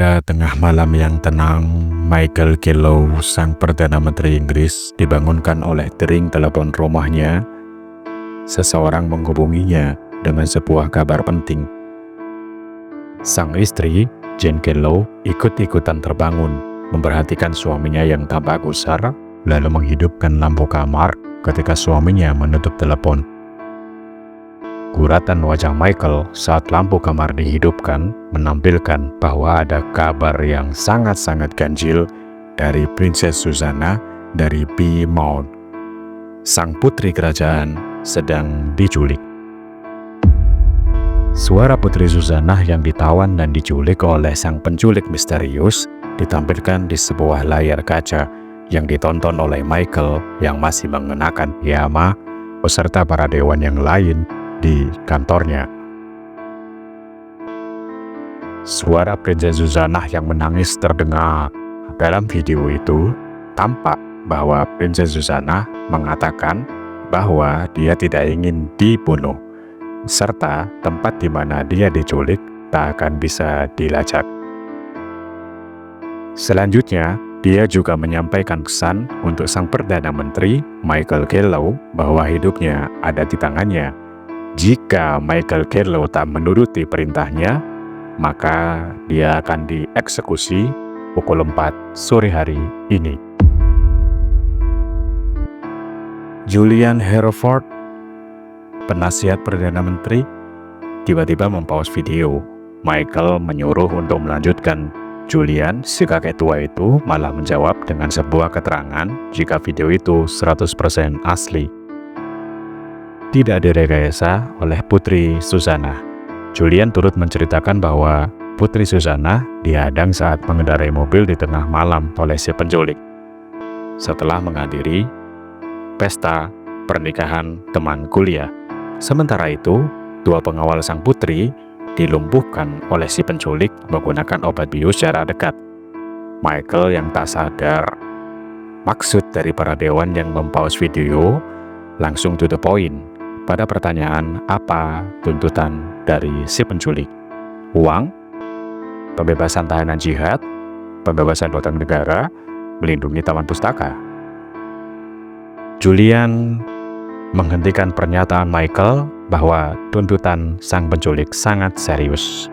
Pada tengah malam yang tenang, Michael Kellow, sang Perdana Menteri Inggris, dibangunkan oleh dering telepon rumahnya. Seseorang menghubunginya dengan sebuah kabar penting. Sang istri, Jane Kellow, ikut-ikutan terbangun, memperhatikan suaminya yang tampak gusar, lalu menghidupkan lampu kamar ketika suaminya menutup telepon. Guratan wajah Michael saat lampu kamar dihidupkan menampilkan bahwa ada kabar yang sangat-sangat ganjil dari Princess Susanna dari Plymouth. Sang putri kerajaan sedang diculik. Suara Putri Susanna yang ditawan dan diculik oleh sang penculik misterius ditampilkan di sebuah layar kaca yang ditonton oleh Michael yang masih mengenakan piyama beserta para dewan yang lain di kantornya. Suara Princess Susanna yang menangis terdengar. Dalam video itu, tampak bahwa Princess Susanna mengatakan bahwa dia tidak ingin dibunuh, serta tempat di mana dia diculik tak akan bisa dilacak. Selanjutnya, dia juga menyampaikan pesan untuk sang Perdana Menteri Michael Kellow bahwa hidupnya ada di tangannya. Jika Michael Kellow tak menuruti perintahnya, maka dia akan dieksekusi pukul 4 sore hari ini. Julian Hereford, penasihat Perdana Menteri, tiba-tiba mempause video. Michael menyuruh untuk melanjutkan. Julian, si kakek tua itu, malah menjawab dengan sebuah keterangan jika video itu 100% asli. Tidak direkayasa oleh Putri Susanna. Julian turut menceritakan bahwa Putri Susanna dihadang saat mengendarai mobil di tengah malam oleh si penculik. Setelah menghadiri pesta pernikahan teman kuliah. Sementara itu, dua pengawal sang putri dilumpuhkan oleh si penculik menggunakan obat bius secara dekat. Michael yang tak sadar maksud dari para dewan yang mempause video langsung to the point pada pertanyaan apa tuntutan dari si penculik. Uang, pembebasan tahanan jihad, pembebasan utang negara, melindungi taman pustaka. Julian menghentikan pernyataan Michael bahwa tuntutan sang penculik sangat serius.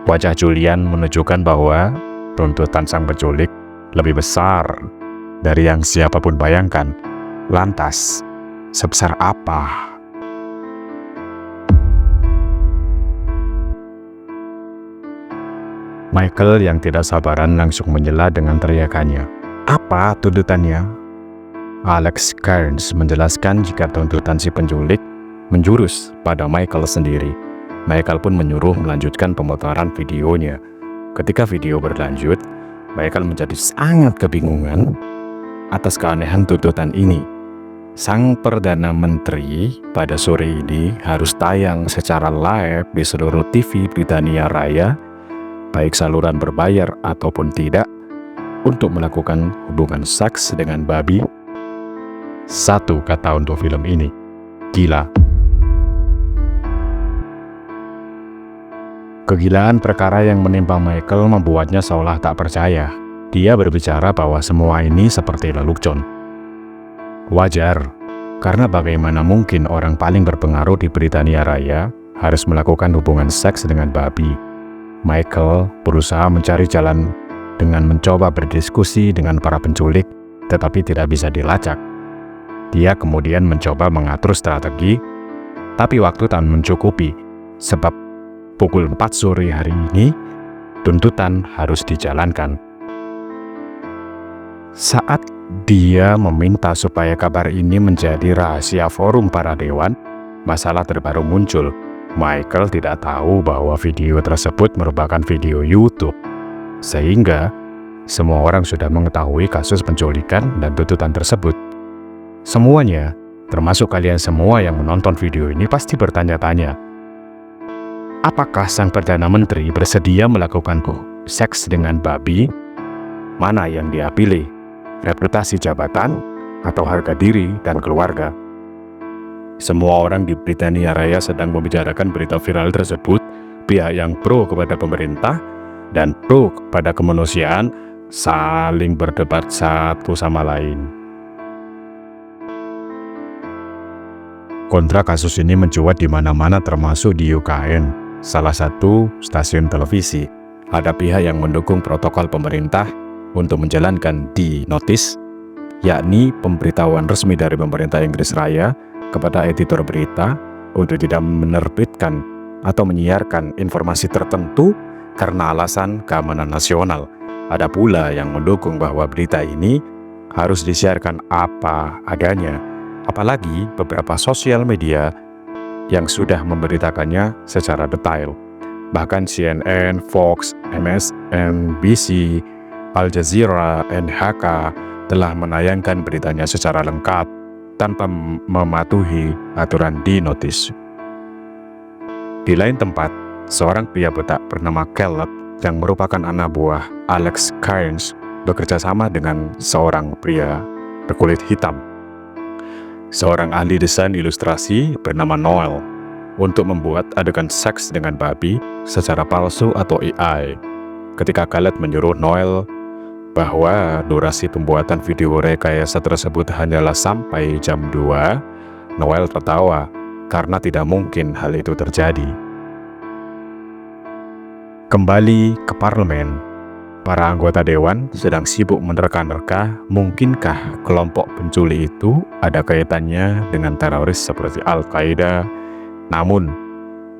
Wajah Julian menunjukkan bahwa tuntutan sang penculik lebih besar dari yang siapapun bayangkan. Lantas, sebesar apa? Michael yang tidak sabaran langsung menyela dengan teriakannya. Apa tuntutannya? Alex Cairns menjelaskan jika tuntutan si penculik menjurus pada Michael sendiri. Michael pun menyuruh melanjutkan pemotoran videonya. Ketika video berlanjut, Michael menjadi sangat kebingungan atas keanehan tuntutan ini. Sang Perdana Menteri pada sore ini harus tayang secara live di seluruh TV Britania Raya, baik saluran berbayar ataupun tidak, untuk melakukan hubungan seks dengan babi. Satu kata untuk film ini, gila. Kegilaan perkara yang menimpa Michael membuatnya seolah tak percaya. Dia berbicara bahwa semua ini seperti lelucon. Wajar, karena bagaimana mungkin orang paling berpengaruh di Britania Raya harus melakukan hubungan seks dengan babi. Michael berusaha mencari jalan dengan mencoba berdiskusi dengan para penculik, tetapi tidak bisa dilacak. Dia kemudian mencoba mengatur strategi, tapi waktu tak mencukupi, sebab pukul 4 sore hari ini, tuntutan harus dijalankan. Saat dia meminta supaya kabar ini menjadi rahasia forum para dewan, masalah terbaru muncul. Michael tidak tahu bahwa video tersebut merupakan video YouTube, sehingga semua orang sudah mengetahui kasus penculikan dan tuntutan tersebut. Semuanya, termasuk kalian semua yang menonton video ini, pasti bertanya-tanya, apakah sang Perdana Menteri bersedia melakukan seks dengan babi? Mana yang dia pilih? Reputasi jabatan atau harga diri dan keluarga? Semua orang di Britania Raya sedang membicarakan berita viral tersebut. Pihak yang pro kepada pemerintah dan pro kepada kemanusiaan saling berdebat satu sama lain. Kontra kasus ini mencuat di mana-mana termasuk di UKN, salah satu stasiun televisi. Ada pihak yang mendukung protokol pemerintah untuk menjalankan di notis, yakni pemberitahuan resmi dari pemerintah Inggris Raya kepada editor berita untuk tidak menerbitkan atau menyiarkan informasi tertentu karena alasan keamanan nasional. Ada pula yang mendukung bahwa berita ini harus disiarkan apa adanya, apalagi beberapa sosial media yang sudah memberitakannya secara detail. Bahkan CNN, Fox, MSNBC, Al Jazeera, NHK telah menayangkan beritanya secara lengkap tanpa mematuhi aturan di notis. Di lain tempat, seorang pria botak bernama Caleb yang merupakan anak buah Alex Cairns bekerja sama dengan seorang pria berkulit hitam, seorang ahli desain ilustrasi bernama Noel, untuk membuat adegan seks dengan babi secara palsu atau AI. Ketika Caleb menyuruh Noel bahwa durasi pembuatan video rekayasa tersebut hanyalah sampai jam 2, Noel tertawa karena tidak mungkin hal itu terjadi. Kembali ke parlemen, para anggota dewan sedang sibuk menerka-nerka mungkinkah kelompok pencuri itu ada kaitannya dengan teroris seperti Al-Qaeda, namun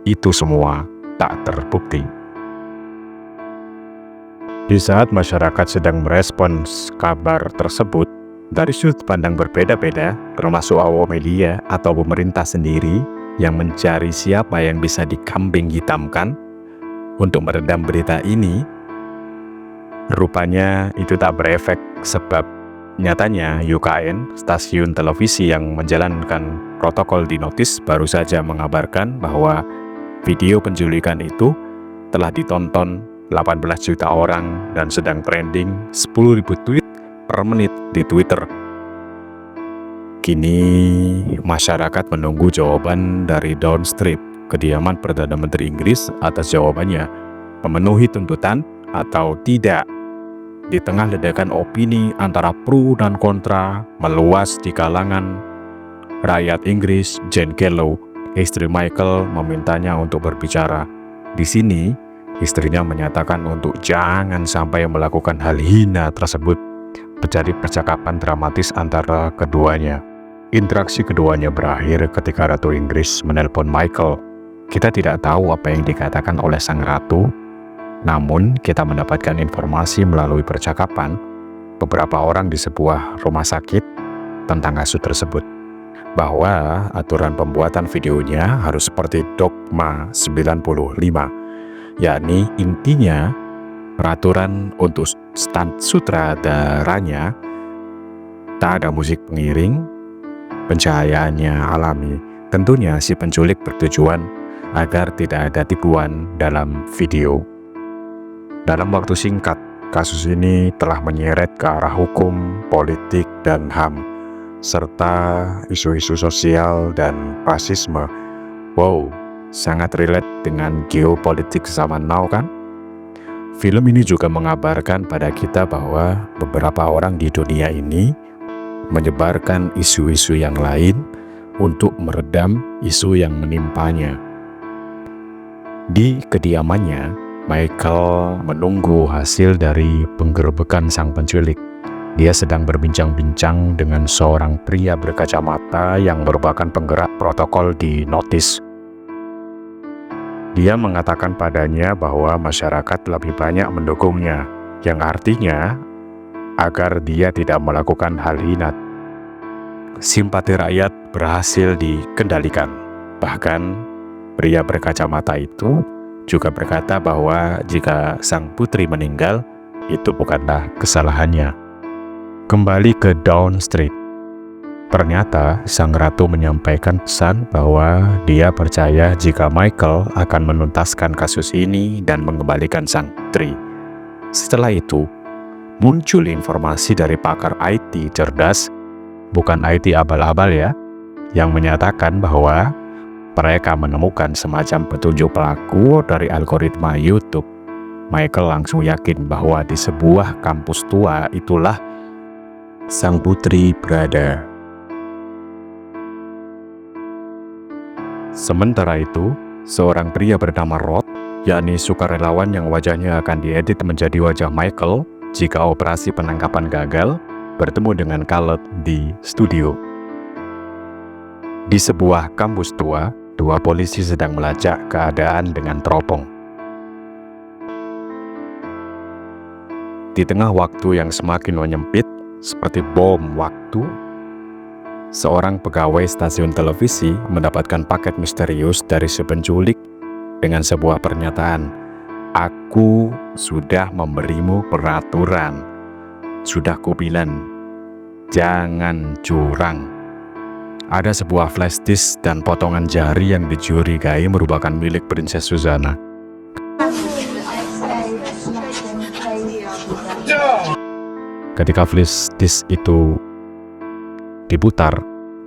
itu semua tak terbukti. Di saat masyarakat sedang merespons kabar tersebut dari sudut pandang berbeda-beda, termasuk awam media atau pemerintah sendiri yang mencari siapa yang bisa dikambing hitamkan untuk meredam berita ini, rupanya itu tak berefek sebab nyatanya UKN, stasiun televisi yang menjalankan protokol di notis, baru saja mengabarkan bahwa video penculikan itu telah ditonton 18 juta orang dan sedang trending 10.000 tweet per menit di Twitter. Kini masyarakat menunggu jawaban dari Downing Street, kediaman Perdana Menteri Inggris, atas jawabannya memenuhi tuntutan atau tidak. Di tengah ledakan opini antara pro dan kontra meluas di kalangan rakyat Inggris, Jane Gallow, istri Michael, memintanya untuk berbicara. Di sini, istrinya menyatakan untuk jangan sampai melakukan hal hina tersebut. Terjadi percakapan dramatis antara keduanya. Interaksi keduanya berakhir ketika Ratu Inggris menelpon Michael. Kita tidak tahu apa yang dikatakan oleh sang ratu, namun kita mendapatkan informasi melalui percakapan beberapa orang di sebuah rumah sakit tentang kasus tersebut, bahwa aturan pembuatan videonya harus seperti Dogma 95, yakni intinya peraturan untuk stand sutradaranya tak ada musik pengiring, pencahayaannya alami. Tentunya si penculik bertujuan agar tidak ada tipuan dalam video. Dalam waktu singkat, kasus ini telah menyeret ke arah hukum, politik, dan HAM, serta isu-isu sosial dan rasisme. Wow, sangat relate dengan geopolitik zaman now kan? Film ini juga mengabarkan pada kita bahwa beberapa orang di dunia ini menyebarkan isu-isu yang lain untuk meredam isu yang menimpanya. Di kediamannya, Michael menunggu hasil dari penggerebekan sang penculik. Dia sedang berbincang-bincang dengan seorang pria berkacamata yang merupakan penggerak protokol di notis. Dia mengatakan padanya bahwa masyarakat lebih banyak mendukungnya, yang artinya agar dia tidak melakukan hal hina. Simpati rakyat berhasil dikendalikan. Bahkan pria berkacamata itu juga berkata bahwa jika sang putri meninggal, itu bukanlah kesalahannya. Kembali ke Downing Street. Ternyata sang ratu menyampaikan pesan bahwa dia percaya jika Michael akan menuntaskan kasus ini dan mengembalikan sang putri. Setelah itu, muncul informasi dari pakar IT cerdas, bukan IT abal-abal ya, yang menyatakan bahwa mereka menemukan semacam petunjuk pelaku dari algoritma YouTube Michael langsung yakin bahwa di sebuah kampus tua itulah sang putri berada. Sementara itu, seorang pria bernama Rod, yakni sukarelawan yang wajahnya akan diedit menjadi wajah Michael jika operasi penangkapan gagal, bertemu dengan Khaled di studio. Di sebuah kampus tua, dua polisi sedang melacak keadaan dengan teropong. Di tengah waktu yang semakin menyempit, seperti bom waktu, seorang pegawai stasiun televisi mendapatkan paket misterius dari si penculik dengan sebuah pernyataan, "Aku sudah memberimu peraturan. Sudah kubilang, jangan curang." Ada sebuah flash disk dan potongan jari yang dicurigai merupakan milik Princess Susanna. Ketika flash disk itu diputar,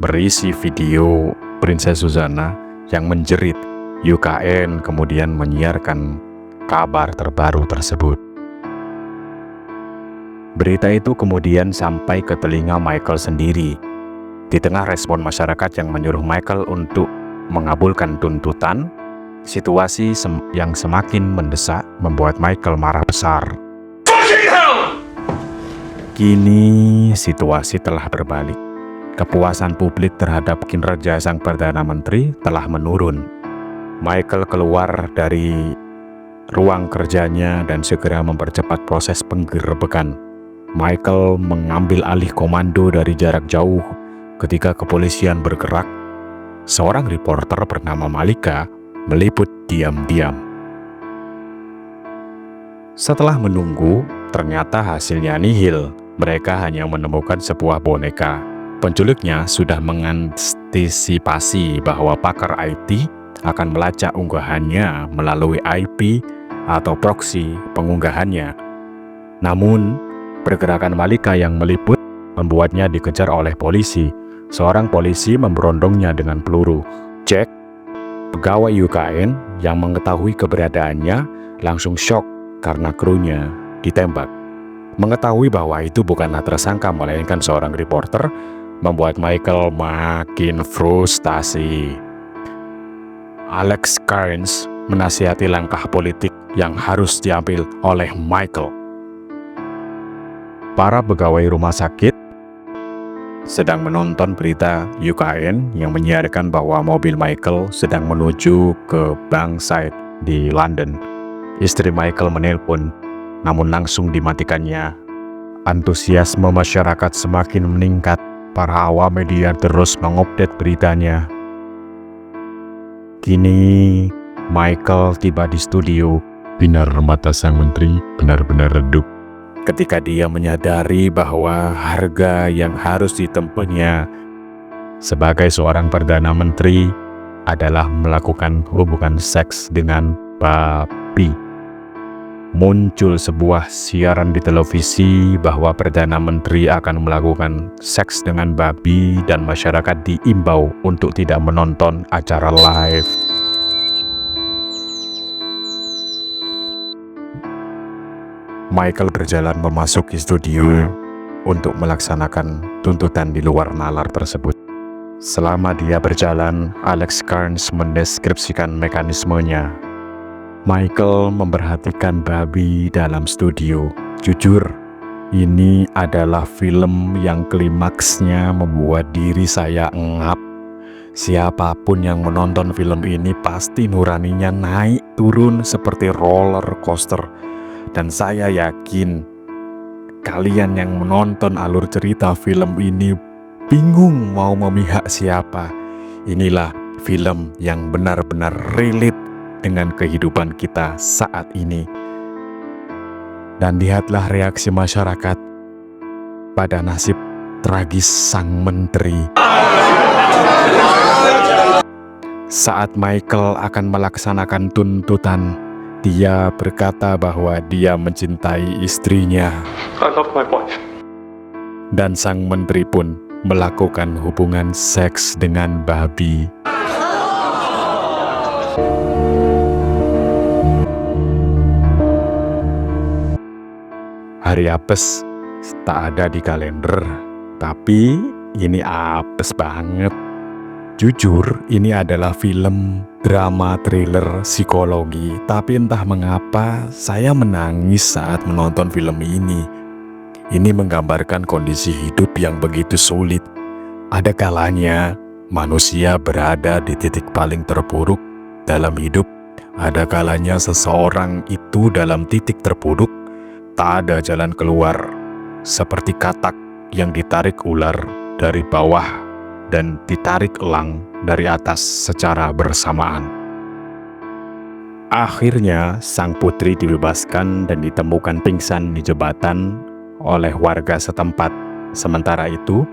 berisi video Princess Susanna yang menjerit. UKN kemudian menyiarkan kabar terbaru tersebut. Berita itu kemudian sampai ke telinga Michael sendiri. Di tengah respon masyarakat yang menyuruh Michael untuk mengabulkan tuntutan, situasi yang semakin mendesak membuat Michael marah besar. Kini situasi telah berbalik. Kepuasan publik terhadap kinerja sang Perdana Menteri telah menurun. Michael keluar dari ruang kerjanya dan segera mempercepat proses penggerebekan. Michael mengambil alih komando dari jarak jauh. Ketika kepolisian bergerak, seorang reporter bernama Malika meliput diam-diam. Setelah menunggu, ternyata hasilnya nihil. Mereka hanya menemukan sebuah boneka. Penculiknya sudah mengantisipasi bahwa pakar IT akan melacak unggahannya melalui IP atau proksi pengunggahannya. Namun, pergerakan Malika yang meliput membuatnya dikejar oleh polisi. Seorang polisi memberondongnya dengan peluru. Jack, pegawai UKN yang mengetahui keberadaannya, langsung syok karena krunya ditembak. Mengetahui bahwa itu bukanlah tersangka melainkan seorang reporter, membuat Michael makin frustasi. Alex Cairns menasihati langkah politik yang harus diambil oleh Michael. Para pegawai rumah sakit sedang menonton berita UKN yang menyiarkan bahwa mobil Michael sedang menuju ke Bankside di London. Istri Michael menelpon, namun langsung dimatikannya. Antusiasme masyarakat semakin meningkat. Para awam media terus mengupdate beritanya. Kini Michael tiba di studio. Binar mata sang menteri benar-benar redup ketika dia menyadari bahwa harga yang harus ditempuhnya sebagai seorang Perdana Menteri adalah melakukan hubungan seks dengan babi. Muncul sebuah siaran di televisi bahwa Perdana Menteri akan melakukan seks dengan babi dan masyarakat diimbau untuk tidak menonton acara live. Michael berjalan memasuki studio untuk melaksanakan tuntutan di luar nalar tersebut. Selama dia berjalan, Alex Cairns mendeskripsikan mekanismenya. Michael memperhatikan babi dalam studio. Jujur, ini adalah film yang klimaksnya membuat diri saya engap. Siapapun yang menonton film ini pasti nuraninya naik turun seperti roller coaster. Dan saya yakin kalian yang menonton alur cerita film ini bingung mau memihak siapa. Inilah film yang benar-benar relate dengan kehidupan kita saat ini. Dan lihatlah reaksi masyarakat pada nasib tragis sang menteri. Saat Michael akan melaksanakan tuntutan, dia berkata bahwa dia mencintai istrinya. I love my wife. Dan sang menteri pun melakukan hubungan seks dengan babi. Hari apes tak ada di kalender, tapi ini apes banget. Jujur, ini adalah film drama thriller psikologi, tapi entah mengapa saya menangis saat menonton film ini. Ini menggambarkan kondisi hidup yang begitu sulit. Ada kalanya manusia berada di titik paling terburuk dalam hidup. Ada kalanya seseorang itu dalam titik terburuk, tak ada jalan keluar, seperti katak yang ditarik ular dari bawah dan ditarik elang dari atas secara bersamaan. Akhirnya, sang putri dibebaskan dan ditemukan pingsan di jembatan oleh warga setempat. Sementara itu,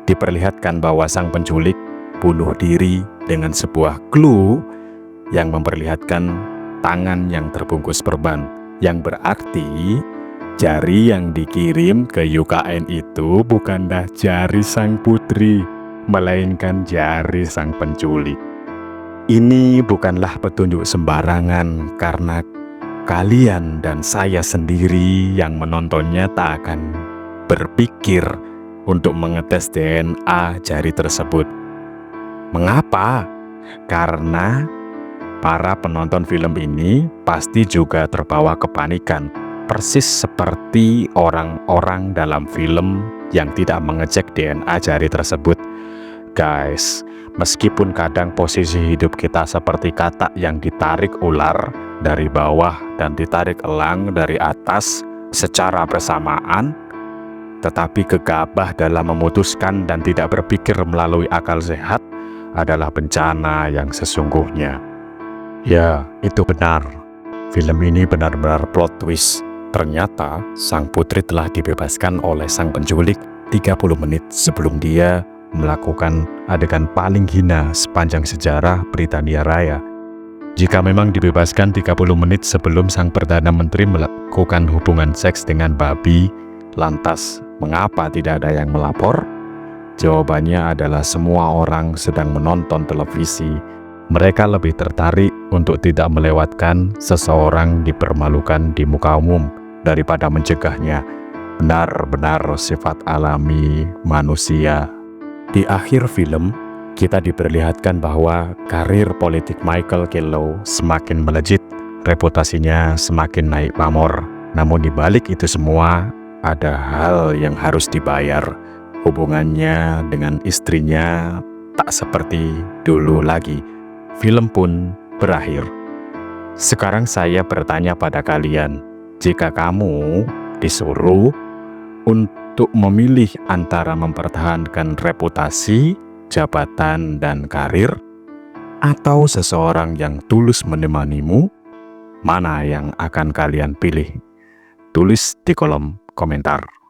diperlihatkan bahwa sang penculik bunuh diri dengan sebuah clue yang memperlihatkan tangan yang terbungkus perban, yang berarti jari yang dikirim ke UKN itu bukanlah jari sang putri, melainkan jari sang penculik. Ini bukanlah petunjuk sembarangan, karena kalian dan saya sendiri yang menontonnya tak akan berpikir untuk mengetes DNA jari tersebut. Mengapa? Karena para penonton film ini pasti juga terbawa kepanikan, persis seperti orang-orang dalam film yang tidak mengecek DNA jari tersebut. Guys, meskipun kadang posisi hidup kita seperti katak yang ditarik ular dari bawah dan ditarik elang dari atas secara bersamaan, tetapi gegabah dalam memutuskan dan tidak berpikir melalui akal sehat adalah bencana yang sesungguhnya. Ya, itu benar. Film ini benar-benar plot twist. Ternyata sang putri telah dibebaskan oleh sang penculik 30 menit sebelum dia melakukan adegan paling hina sepanjang sejarah Britania Raya. Jika memang dibebaskan 30 menit sebelum sang Perdana Menteri melakukan hubungan seks dengan babi, lantas mengapa tidak ada yang melapor? Jawabannya adalah semua orang sedang menonton televisi. Mereka lebih tertarik untuk tidak melewatkan seseorang dipermalukan di muka umum daripada mencegahnya. Benar-benar sifat alami manusia. Di akhir film, kita diperlihatkan bahwa karir politik Michael Kello semakin melejit, reputasinya semakin naik pamor. Namun di balik itu semua, ada hal yang harus dibayar. Hubungannya dengan istrinya tak seperti dulu lagi. Film pun berakhir. Sekarang saya bertanya pada kalian, jika kamu disuruh untuk memilih antara mempertahankan reputasi, jabatan, dan karir, atau seseorang yang tulus menemanimu, mana yang akan kalian pilih? Tulis di kolom komentar.